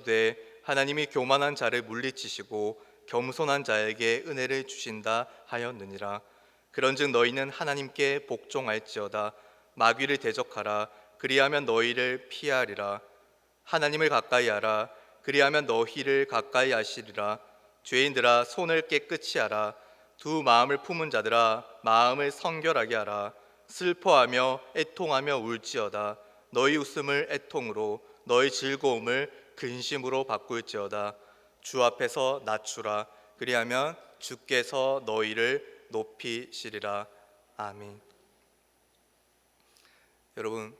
일렀으되 하나님이 교만한 자를 물리치시고 겸손한 자에게 은혜를 주신다 하였느니라. 그런즉 너희는 하나님께 복종할지어다. 마귀를 대적하라. 그리하면 너희를 피하리라. 하나님을 가까이 하라. 그리하면 너희를 가까이 하시리라. 죄인들아 손을 깨끗이 하라. 두 마음을 품은 자들아 마음을 성결하게 하라. 슬퍼하며 애통하며 울지어다. 너희 웃음을 애통으로 너희 즐거움을 근심으로 바꿀지어다. 주 앞에서 낮추라. 그리하면 주께서 너희를 높이시리라. 아멘. 여러분,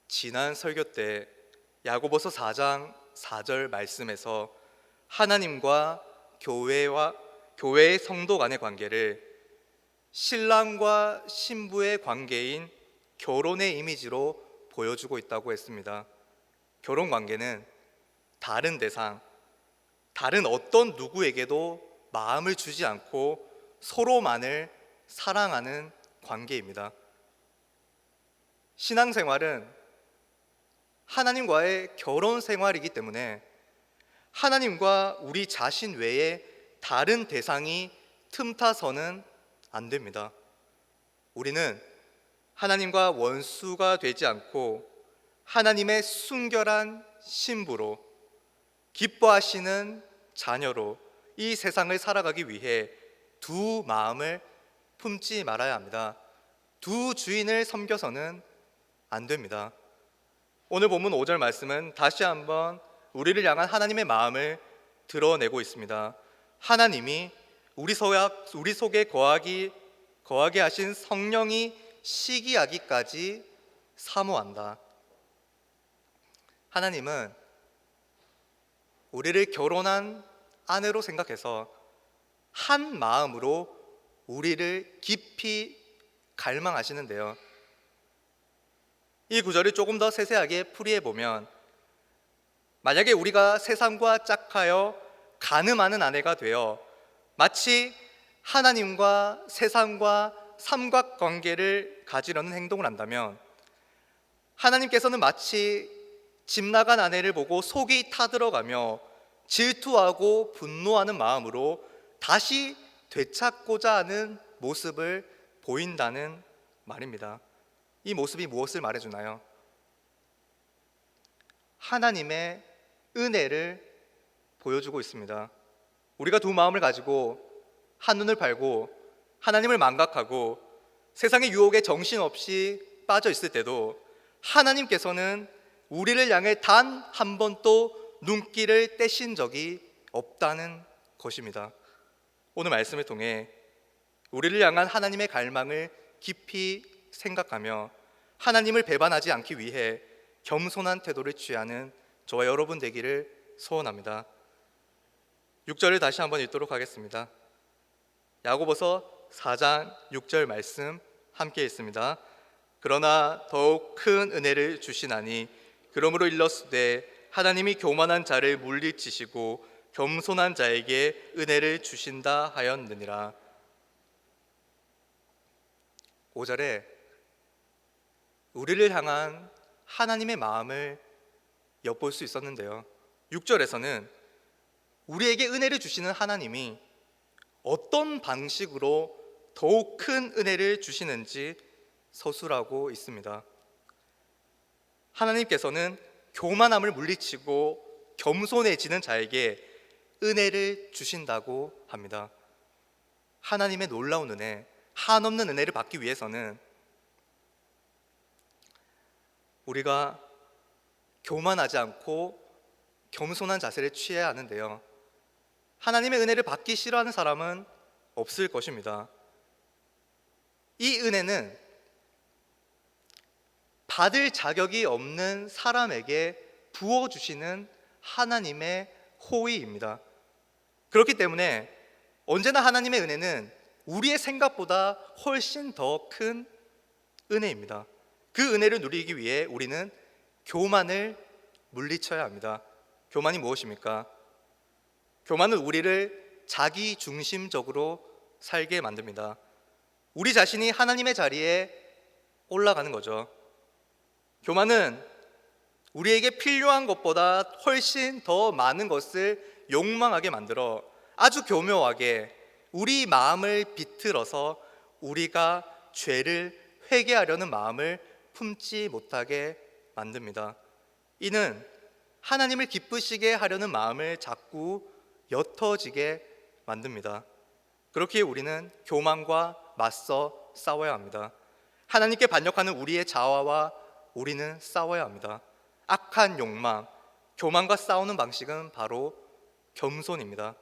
지난 설교 때 야고보서 4장 4절 말씀에서 하나님과 교회의 성도 간의 관계를 신랑과 신부의 관계인 결혼의 이미지로 보여주고 있다고 했습니다. 결혼 관계는 다른 대상, 다른 어떤 누구에게도 마음을 주지 않고 서로만을 사랑하는 관계입니다. 신앙생활은 하나님과의 결혼 생활이기 때문에 하나님과 우리 자신 외에 다른 대상이 틈타서는 안 됩니다. 우리는 하나님과 원수가 되지 않고 하나님의 순결한 신부로 기뻐하시는 자녀로 이 세상을 살아가기 위해 두 마음을 품지 말아야 합니다. 두 주인을 섬겨서는 안 됩니다. 오늘 본문 5절 말씀은 다시 한번 우리를 향한 하나님의 마음을 드러내고 있습니다. 하나님이 우리 속에 거하게 하신 성령이 시기하기까지 사모한다. 하나님은 우리를 결혼한 아내로 생각해서 한 마음으로 우리를 깊이 갈망하시는데요. 이 구절을 조금 더 세세하게 풀이해 보면, 만약에 우리가 세상과 짝하여 간음하는 아내가 되어 마치 하나님과 세상과 삼각관계를 가지려는 행동을 한다면, 하나님께서는 마치 집 나간 아내를 보고 속이 타들어가며 질투하고 분노하는 마음으로 다시 되찾고자 하는 모습을 보인다는 말입니다. 이 모습이 무엇을 말해주나요? 하나님의 은혜를 보여주고 있습니다. 우리가 두 마음을 가지고 한눈을 팔고 하나님을 망각하고 세상의 유혹에 정신없이 빠져 있을 때도 하나님께서는 우리를 향해 단 한 번도 눈길을 떼신 적이 없다는 것입니다. 오늘 말씀을 통해 우리를 향한 하나님의 갈망을 깊이 생각하며 하나님을 배반하지 않기 위해 겸손한 태도를 취하는 저와 여러분 되기를 소원합니다. 6절을 다시 한번 읽도록 하겠습니다. 야고보서 4장 6절 말씀 함께 읽습니다. 그러나 더욱 큰 은혜를 주시나니 그러므로 일렀으되 하나님이 교만한 자를 물리치시고 겸손한 자에게 은혜를 주신다 하였느니라. 5절에 우리를 향한 하나님의 마음을 엿볼 수 있었는데요, 6절에서는 우리에게 은혜를 주시는 하나님이 어떤 방식으로 더욱 큰 은혜를 주시는지 서술하고 있습니다. 하나님께서는 교만함을 물리치고 겸손해지는 자에게 은혜를 주신다고 합니다. 하나님의 놀라운 은혜, 한없는 은혜를 받기 위해서는 우리가 교만하지 않고 겸손한 자세를 취해야 하는데요, 하나님의 은혜를 받기 싫어하는 사람은 없을 것입니다. 이 은혜는 받을 자격이 없는 사람에게 부어주시는 하나님의 호의입니다. 그렇기 때문에 언제나 하나님의 은혜는 우리의 생각보다 훨씬 더 큰 은혜입니다. 그 은혜를 누리기 위해 우리는 교만을 물리쳐야 합니다. 교만이 무엇입니까? 교만은 우리를 자기 중심적으로 살게 만듭니다. 우리 자신이 하나님의 자리에 올라가는 거죠. 교만은 우리에게 필요한 것보다 훨씬 더 많은 것을 욕망하게 만들어 아주 교묘하게 우리 마음을 비틀어서 우리가 죄를 회개하려는 마음을 품지 못하게 만듭니다. 이는 하나님을 기쁘시게 하려는 마음을 자꾸 옅어지게 만듭니다. 그렇기에 우리는 교만과 맞서 싸워야 합니다. 하나님께 반역하는 우리의 자아와 우리는 싸워야 합니다. 악한 욕망, 교만과 싸우는 방식은 바로 겸손입니다.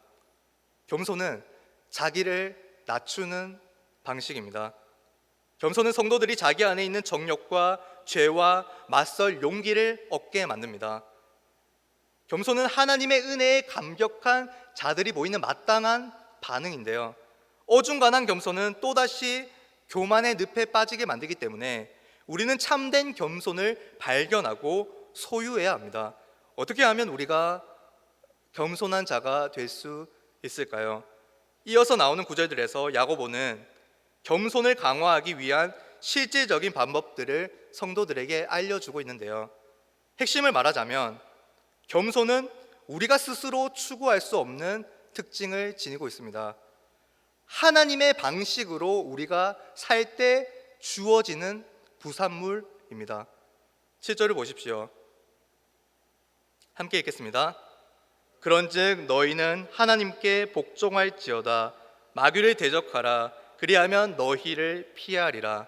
겸손은 자기를 낮추는 방식입니다. 겸손은 성도들이 자기 안에 있는 정욕과 죄와 맞설 용기를 얻게 만듭니다. 겸손은 하나님의 은혜에 감격한 자들이 보이는 마땅한 반응인데요, 어중간한 겸손은 또다시 교만의 늪에 빠지게 만들기 때문에 우리는 참된 겸손을 발견하고 소유해야 합니다. 어떻게 하면 우리가 겸손한 자가 될 수 있을까요? 이어서 나오는 구절들에서 야고보는 겸손을 강화하기 위한 실질적인 방법들을 성도들에게 알려주고 있는데요, 핵심을 말하자면 겸손은 우리가 스스로 추구할 수 없는 특징을 지니고 있습니다. 하나님의 방식으로 우리가 살 때 주어지는 부산물입니다. 7절을 보십시오. 함께 읽겠습니다. 그런즉 너희는 하나님께 복종할지어다. 마귀를 대적하라. 그리하면 너희를 피하리라.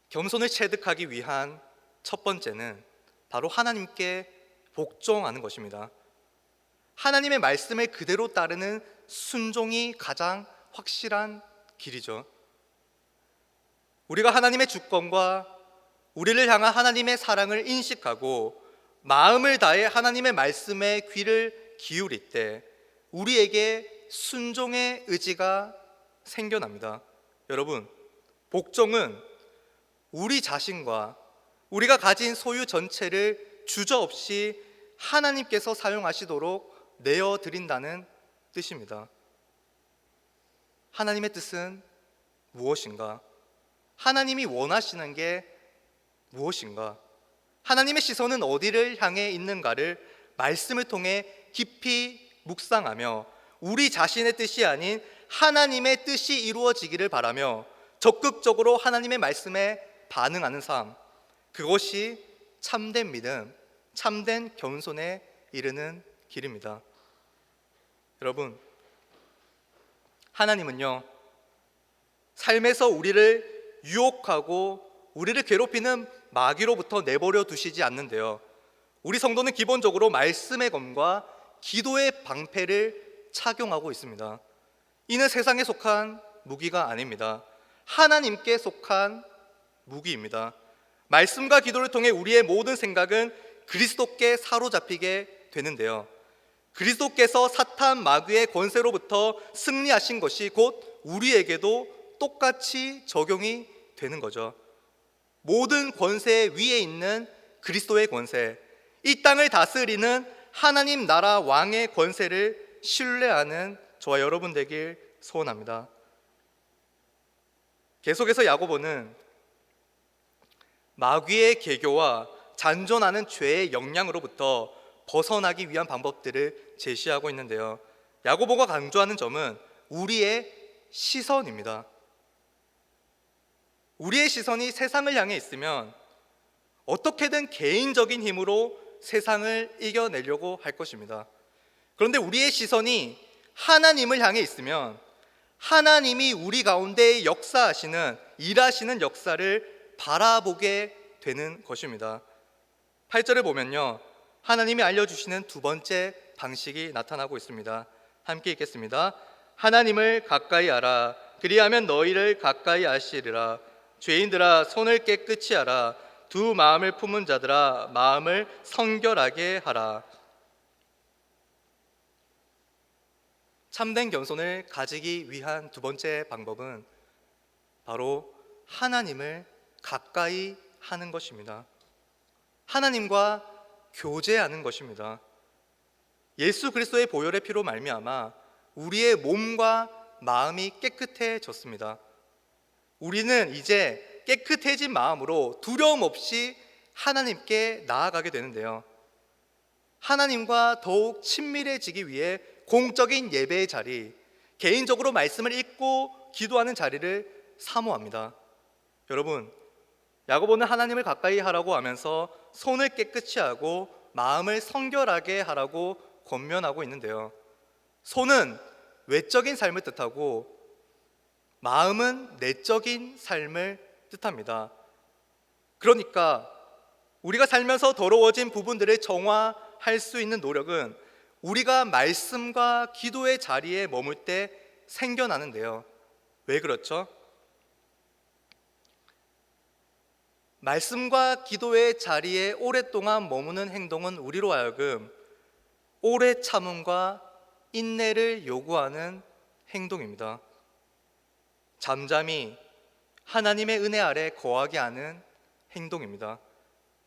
겸손을 체득하기 위한 첫 번째는 바로 하나님께 복종하는 것입니다. 하나님의 말씀을 그대로 따르는 순종이 가장 확실한 길이죠. 우리가 하나님의 주권과 우리를 향한 하나님의 사랑을 인식하고 마음을 다해 하나님의 말씀에 귀를 기울일 때 우리에게 순종의 의지가 생겨납니다. 여러분, 복종은 우리 자신과 우리가 가진 소유 전체를 주저없이 하나님께서 사용하시도록 내어드린다는 뜻입니다. 하나님의 뜻은 무엇인가? 하나님이 원하시는 게 무엇인가? 하나님의 시선은 어디를 향해 있는가를 말씀을 통해 깊이 묵상하며 우리 자신의 뜻이 아닌 하나님의 뜻이 이루어지기를 바라며 적극적으로 하나님의 말씀에 반응하는 삶, 그것이 참된 믿음, 참된 겸손에 이르는 길입니다. 여러분, 하나님은요, 삶에서 우리를 유혹하고 우리를 괴롭히는 마귀로부터 내버려 두시지 않는데요, 우리 성도는 기본적으로 말씀의 검과 기도의 방패를 착용하고 있습니다. 이는 세상에 속한 무기가 아닙니다. 하나님께 속한 무기입니다. 말씀과 기도를 통해 우리의 모든 생각은 그리스도께 사로잡히게 되는데요, 그리스도께서 사탄 마귀의 권세로부터 승리하신 것이 곧 우리에게도 똑같이 적용이 되는 거죠. 모든 권세 위에 있는 그리스도의 권세, 이 땅을 다스리는 하나님 나라 왕의 권세를 신뢰하는 저와 여러분 되길 소원합니다. 계속해서 야고보는 마귀의 계교와 잔존하는 죄의 영향으로부터 벗어나기 위한 방법들을 제시하고 있는데요, 야고보가 강조하는 점은 우리의 시선입니다. 우리의 시선이 세상을 향해 있으면 어떻게든 개인적인 힘으로 세상을 이겨내려고 할 것입니다. 그런데 우리의 시선이 하나님을 향해 있으면 하나님이 우리 가운데 역사하시는, 일하시는 역사를 바라보게 되는 것입니다. 8절을 보면요, 하나님이 알려주시는 두 번째 방식이 나타나고 있습니다. 함께 읽겠습니다. 하나님을 가까이 하라. 그리하면 너희를 가까이 하시리라. 죄인들아, 손을 깨끗이 하라. 두 마음을 품은 자들아, 마음을 성결하게 하라. 참된 겸손을 가지기 위한 두 번째 방법은 바로 하나님을 가까이 하는 것입니다. 하나님과 교제하는 것입니다. 예수 그리스도의 보혈의 피로 말미암아 우리의 몸과 마음이 깨끗해졌습니다. 우리는 이제 깨끗해진 마음으로 두려움 없이 하나님께 나아가게 되는데요. 하나님과 더욱 친밀해지기 위해 공적인 예배의 자리, 개인적으로 말씀을 읽고 기도하는 자리를 사모합니다. 여러분, 야고보는 하나님을 가까이 하라고 하면서 손을 깨끗이 하고 마음을 성결하게 하라고 권면하고 있는데요. 손은 외적인 삶을 뜻하고 마음은 내적인 삶을 뜻합니다. 그러니까 우리가 살면서 더러워진 부분들을 정화할 수 있는 노력은 우리가 말씀과 기도의 자리에 머물 때 생겨나는데요. 왜 그렇죠? 말씀과 기도의 자리에 오랫동안 머무는 행동은 우리로 하여금 오래 참음과 인내를 요구하는 행동입니다. 잠잠히 하나님의 은혜 아래 거하게 하는 행동입니다.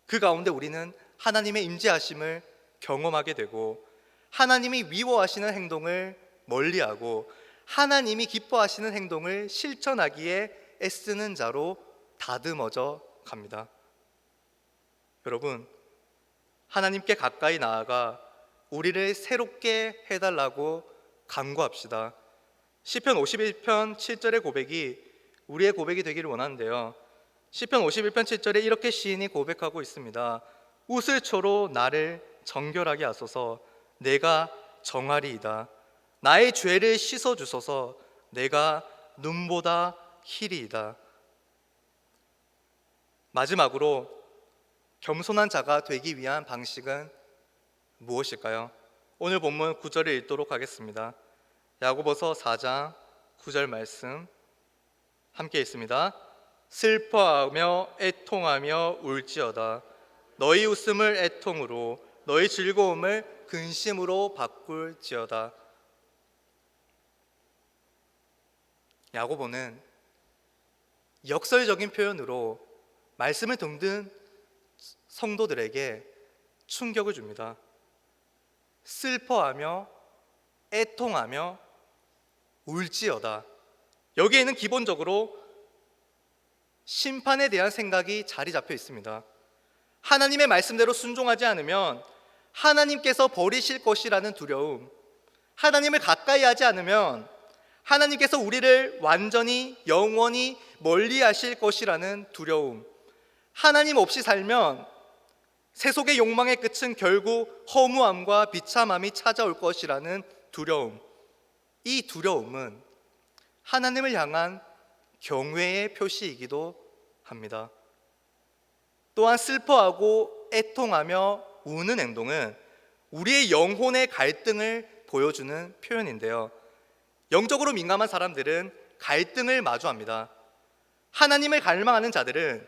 그 가운데 우리는 하나님의 임재하심을 경험하게 되고 하나님이 미워하시는 행동을 멀리하고 하나님이 기뻐하시는 행동을 실천하기에 애쓰는 자로 다듬어져 갑니다. 여러분, 하나님께 가까이 나아가 우리를 새롭게 해달라고 간구합시다. 시편 51편 7절의 고백이 우리의 고백이 되기를 원하는데요. 시편 51편 7절에 이렇게 시인이 고백하고 있습니다. 웃을초로 나를 정결하게 하소서. 내가 정하리이다. 나의 죄를 씻어주소서. 내가 눈보다 희리이다. 마지막으로 겸손한 자가 되기 위한 방식은 무엇일까요? 오늘 본문 9절을 읽도록 하겠습니다. 야고보서 4장 9절 말씀 함께 읽습니다. 슬퍼하며 애통하며 울지어다. 너희 웃음을 애통으로 너희 즐거움을 근심으로 바꿀지어다. 야고보는 역설적인 표현으로 말씀을 듣는 성도들에게 충격을 줍니다. 슬퍼하며 애통하며 울지어다. 여기에는 기본적으로 심판에 대한 생각이 자리 잡혀 있습니다. 하나님의 말씀대로 순종하지 않으면 하나님께서 버리실 것이라는 두려움, 하나님을 가까이 하지 않으면 하나님께서 우리를 완전히 영원히 멀리 하실 것이라는 두려움, 하나님 없이 살면 세속의 욕망의 끝은 결국 허무함과 비참함이 찾아올 것이라는 두려움. 이 두려움은 하나님을 향한 경외의 표시이기도 합니다. 또한 슬퍼하고 애통하며 우는 행동은 우리의 영혼의 갈등을 보여주는 표현인데요. 영적으로 민감한 사람들은 갈등을 마주합니다. 하나님을 갈망하는 자들은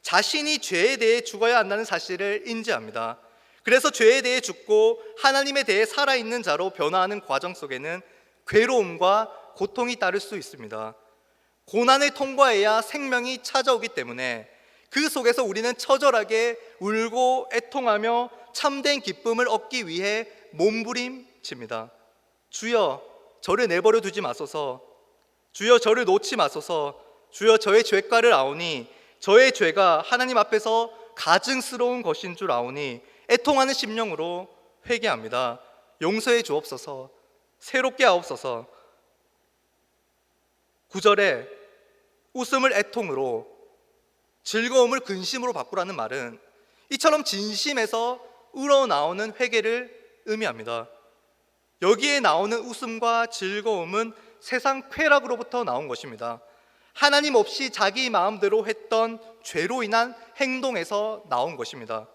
자신이 죄에 대해 죽어야 한다는 사실을 인지합니다. 그래서 죄에 대해 죽고 하나님에 대해 살아있는 자로 변화하는 과정 속에는 괴로움과 고통이 따를 수 있습니다. 고난을 통과해야 생명이 찾아오기 때문에 그 속에서 우리는 처절하게 울고 애통하며 참된 기쁨을 얻기 위해 몸부림칩니다. 주여, 저를 내버려 두지 마소서. 주여, 저를 놓지 마소서. 주여, 저의 죄가를 아오니 저의 죄가 하나님 앞에서 가증스러운 것인 줄 아오니 애통하는 심령으로 회개합니다. 용서해 주옵소서. 새롭게 하옵소서. 9절에 웃음을 애통으로 즐거움을 근심으로 바꾸라는 말은 이처럼 진심에서 우러나오는 회개를 의미합니다. 여기에 나오는 웃음과 즐거움은 세상 쾌락으로부터 나온 것입니다. 하나님 없이 자기 마음대로 했던 죄로 인한 행동에서 나온 것입니다.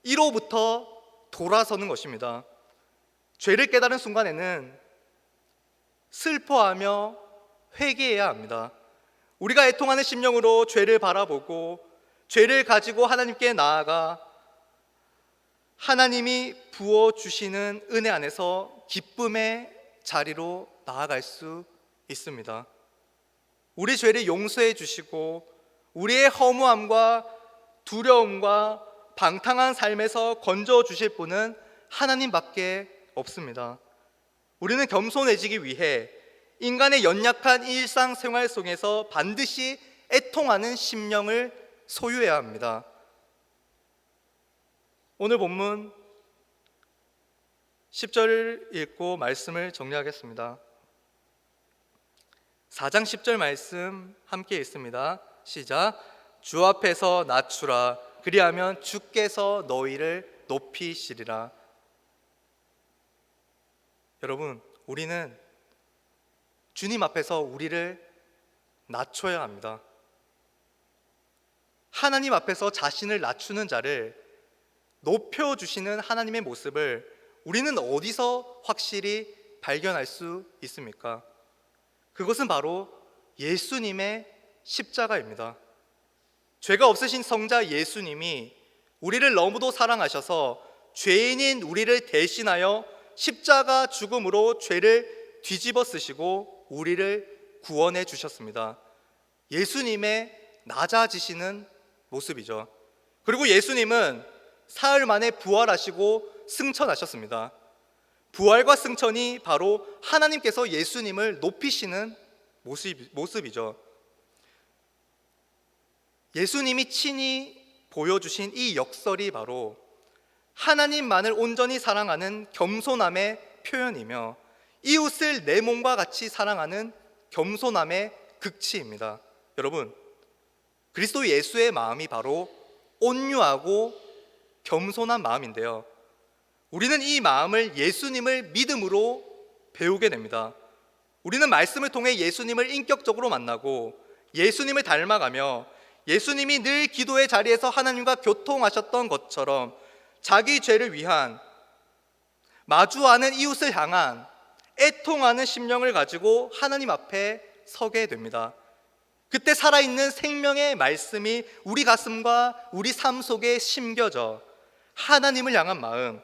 이로부터 돌아서는 것입니다. 죄를 깨달은 순간에는 슬퍼하며 회개해야 합니다. 우리가 애통하는 심령으로 죄를 바라보고 죄를 가지고 하나님께 나아가 하나님이 부어주시는 은혜 안에서 기쁨의 자리로 나아갈 수 있습니다. 우리 죄를 용서해 주시고 우리의 허무함과 두려움과 방탕한 삶에서 건져 주실 분은 하나님밖에 없습니다. 우리는 겸손해지기 위해 인간의 연약한 일상생활 속에서 반드시 애통하는 심령을 소유해야 합니다. 오늘 본문 10절을 읽고 말씀을 정리하겠습니다. 4장 10절 말씀 함께 읽습니다. 시작. 주 앞에서 낮추라. 그리하면 주께서 너희를 높이시리라. 여러분, 우리는 주님 앞에서 우리를 낮춰야 합니다. 하나님 앞에서 자신을 낮추는 자를 높여주시는 하나님의 모습을 우리는 어디서 확실히 발견할 수 있습니까? 그것은 바로 예수님의 십자가입니다. 죄가 없으신 성자 예수님이 우리를 너무도 사랑하셔서 죄인인 우리를 대신하여 십자가 죽음으로 죄를 뒤집어 쓰시고 우리를 구원해 주셨습니다. 예수님의 낮아지시는 모습이죠. 그리고 예수님은 사흘 만에 부활하시고 승천하셨습니다. 부활과 승천이 바로 하나님께서 예수님을 높이시는 모습이죠. 예수님이 친히 보여주신 이 역설이 바로 하나님만을 온전히 사랑하는 겸손함의 표현이며 이웃을 내 몸과 같이 사랑하는 겸손함의 극치입니다. 여러분, 그리스도 예수의 마음이 바로 온유하고 겸손한 마음인데요, 우리는 이 마음을 예수님을 믿음으로 배우게 됩니다. 우리는 말씀을 통해 예수님을 인격적으로 만나고 예수님을 닮아가며 예수님이 늘 기도의 자리에서 하나님과 교통하셨던 것처럼 자기 죄를 위한, 마주하는 이웃을 향한 애통하는 심령을 가지고 하나님 앞에 서게 됩니다. 그때 살아있는 생명의 말씀이 우리 가슴과 우리 삶 속에 심겨져 하나님을 향한 마음,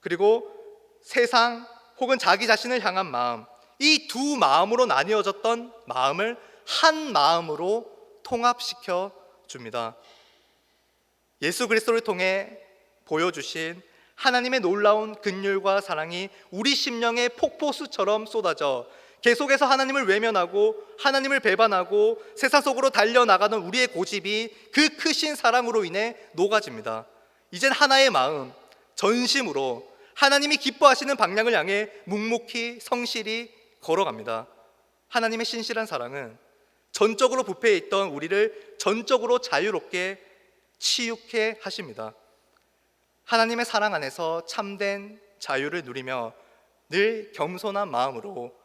그리고 세상 혹은 자기 자신을 향한 마음, 이 두 마음으로 나뉘어졌던 마음을 한 마음으로 통합시켜 줍니다. 예수 그리스도를 통해 보여주신 하나님의 놀라운 긍휼과 사랑이 우리 심령의 폭포수처럼 쏟아져 계속해서 하나님을 외면하고 하나님을 배반하고 세상 속으로 달려나가는 우리의 고집이 그 크신 사랑으로 인해 녹아집니다. 이젠 하나의 마음, 전심으로 하나님이 기뻐하시는 방향을 향해 묵묵히 성실히 걸어갑니다. 하나님의 신실한 사랑은 전적으로 부패해 있던 우리를 전적으로 자유롭게 치유케 하십니다. 하나님의 사랑 안에서 참된 자유를 누리며 늘 겸손한 마음으로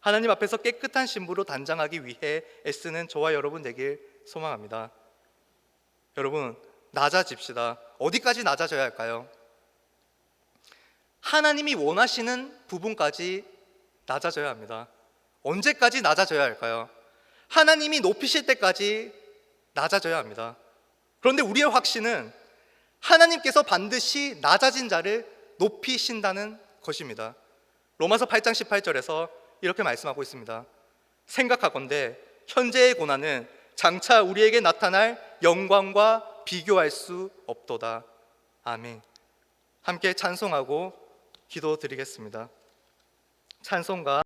하나님 앞에서 깨끗한 신부로 단장하기 위해 애쓰는 저와 여러분 되길 소망합니다. 여러분, 낮아집시다. 어디까지 낮아져야 할까요? 하나님이 원하시는 부분까지 낮아져야 합니다. 언제까지 낮아져야 할까요? 하나님이 높이실 때까지 낮아져야 합니다. 그런데 우리의 확신은 하나님께서 반드시 낮아진 자를 높이신다는 것입니다. 로마서 8장 18절에서 이렇게 말씀하고 있습니다. 생각하건대 현재의 고난은 장차 우리에게 나타날 영광과 비교할 수 없도다. 아멘. 함께 찬송하고 기도드리겠습니다. 찬송가